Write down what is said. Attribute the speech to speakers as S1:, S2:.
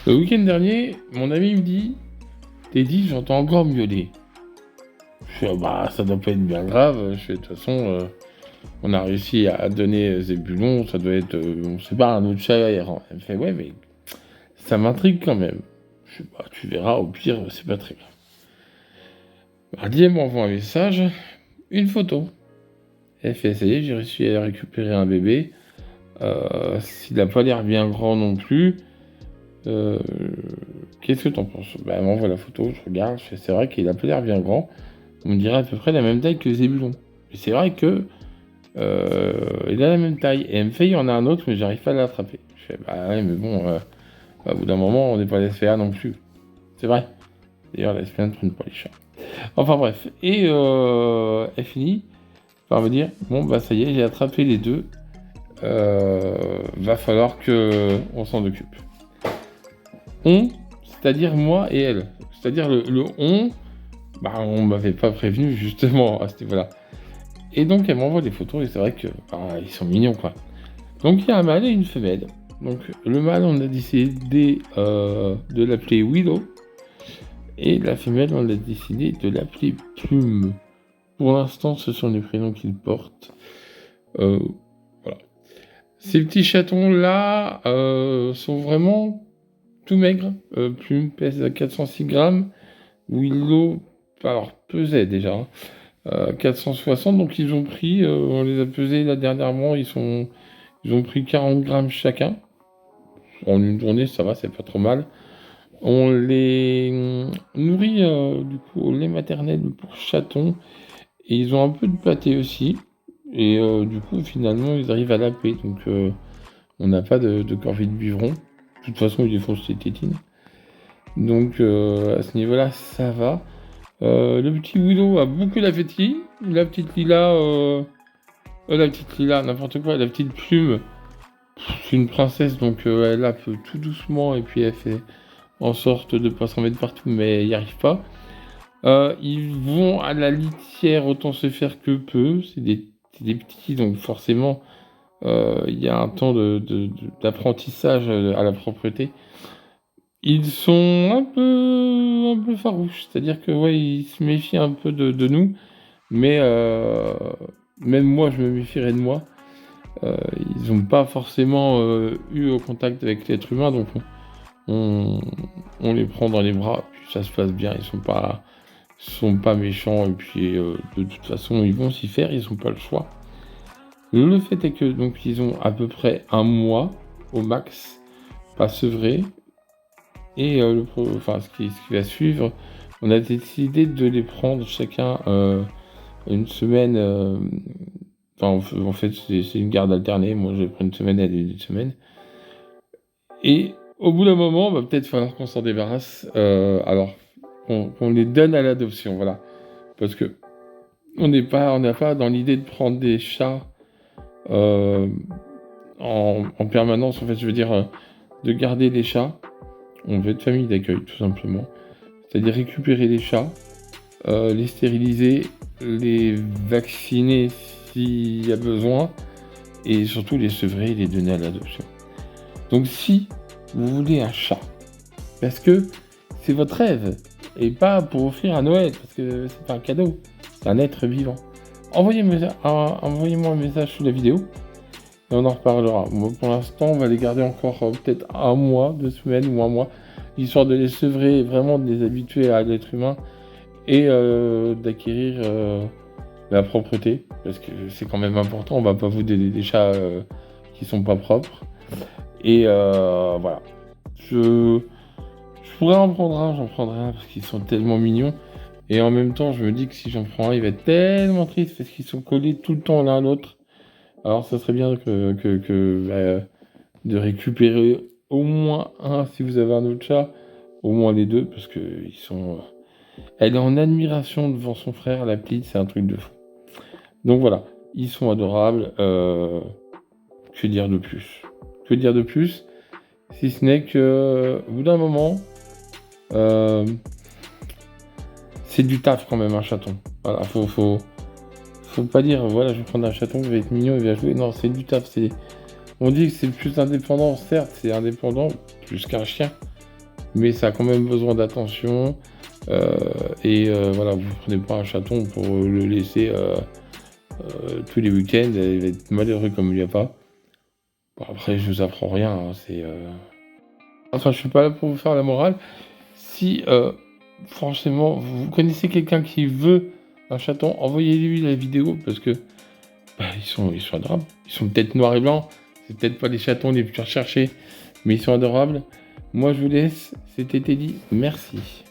S1: Le week-end dernier, mon ami me dit, Teddy, j'entends encore miauler. Je fais, bah, ça doit pas être bien grave. Je fais, de toute façon, on a réussi à donner Zébulon, ça doit être, on sait pas, un autre chat errant. Elle me fait, ouais, mais ça m'intrigue quand même. Je fais, bah, tu verras, au pire, c'est pas très grave. Mardi, elle m'envoie un message, une photo. Elle fait, ça y est, j'ai réussi à récupérer un bébé. S'il n'a pas l'air bien grand non plus, euh, qu'est-ce que t'en penses? Bah, elle m'envoie la photo, je regarde, je fais, c'est vrai qu'il a pas l'air bien grand. On dirait à peu près la même taille que Zébulon. Et c'est vrai que il a la même taille. Et elle me fait, il y en a un autre, mais j'arrive pas à l'attraper. Je fais, bah ouais, mais bon, au bout d'un moment, on n'est pas les SPA non plus. C'est vrai. D'ailleurs, la SPA ne prennent pas les chats. Enfin bref. Et elle finit par me dire, bon, bah ça y est, j'ai attrapé les deux. Va falloir que on s'en occupe. On, c'est-à-dire moi et elle. C'est-à-dire le on, bah on m'avait pas prévenu justement à ce niveau-là. Et donc elle m'envoie des photos et c'est vrai que bah, ils sont mignons quoi. Donc il y a un mâle et une femelle. Donc le mâle on a décidé de l'appeler Willow et la femelle on a décidé de l'appeler Plume. Pour l'instant ce sont les prénoms qu'ils portent. Voilà. Ces petits chatons là sont vraiment tout maigres. Plume pèse à 406 grammes. Willow alors pesait déjà. 460, donc ils ont pris, on les a pesés là dernièrement, ils ont pris 40 grammes chacun. En une journée, ça va, c'est pas trop mal. On les nourrit du coup au lait maternel pour chatons, et ils ont un peu de pâté aussi. Et du coup, finalement, ils arrivent à laper, donc on n'a pas de corvée de biberon. De toute façon, ils défoncent les tétines. Donc à ce niveau-là, ça va. Le petit Willow a beaucoup d'appétit. La petite Lila, n'importe quoi, la petite Plume, c'est une princesse, donc elle lappe tout doucement et puis elle fait en sorte de pas s'en mettre partout, mais elle n'y arrive pas. Ils vont à la litière autant se faire que peu. C'est des petits, donc forcément, il y a un temps d'apprentissage à la propreté. Ils sont un peu farouches, c'est-à-dire que ouais, ils se méfient un peu de nous, mais même moi, je me méfierais de moi. Ils n'ont pas forcément eu au contact avec l'être humain, donc on, on les prend dans les bras, puis ça se passe bien. Sont pas méchants, et puis de toute façon, ils vont s'y faire, ils n'ont pas le choix. Le fait est que donc ils ont à peu près un mois au max, pas sevrés. Et ce qui va suivre, on a décidé de les prendre chacun une semaine. En fait, c'est une garde alternée. Moi, je vais prendre une semaine, elle une semaine. Et au bout d'un moment, va peut-être falloir qu'on s'en débarrasse. Alors, qu'on les donne à l'adoption, voilà. Parce que on n'a pas dans l'idée de prendre des chats en permanence. En fait, je veux dire, de garder des chats. On veut être famille d'accueil, tout simplement. C'est-à-dire récupérer les chats, les stériliser, les vacciner s'il y a besoin, et surtout les sevrer et les donner à l'adoption. Donc si vous voulez un chat, parce que c'est votre rêve, et pas pour offrir à Noël, parce que c'est pas un cadeau, c'est un être vivant, envoyez-moi un message sous la vidéo, et on en reparlera. Moi, pour l'instant, on va les garder encore peut-être un mois, 2 semaines ou un mois, histoire de les sevrer et vraiment de les habituer à l'être humain, et d'acquérir la propreté, parce que c'est quand même important, on va pas vous donner des chats qui sont pas propres. Et voilà. Je pourrais en prendre un, j'en prendrai un parce qu'ils sont tellement mignons. Et en même temps, je me dis que si j'en prends un, il va être tellement triste parce qu'ils sont collés tout le temps l'un à l'autre. Alors ça serait bien de récupérer au moins un si vous avez un autre chat, au moins les deux, parce que ils sont. Elle est en admiration devant son frère, la petite, c'est un truc de fou. Donc voilà, ils sont adorables. Que dire de plus? Que dire de plus? Si ce n'est que, au bout d'un moment, c'est du taf quand même un chaton. Voilà, faut pas dire, voilà, je vais prendre un chaton, il va être mignon, il va jouer. Non, c'est du taf. On dit que c'est plus indépendant, certes, c'est indépendant, plus qu'un chien. mais ça a quand même besoin d'attention. Voilà, vous ne prenez pas un chaton pour le laisser tous les week-ends, il va être malheureux comme il n'y a pas. Bon, après, je vous apprends rien, hein, Enfin, je suis pas là pour vous faire la morale. Si, franchement, vous connaissez quelqu'un qui veut un chaton, envoyez-lui la vidéo parce que bah, ils sont adorables. Ils sont peut-être noirs et blancs, c'est peut-être pas les chatons les plus recherchés, mais ils sont adorables. Moi, je vous laisse. C'était Teddy. Merci.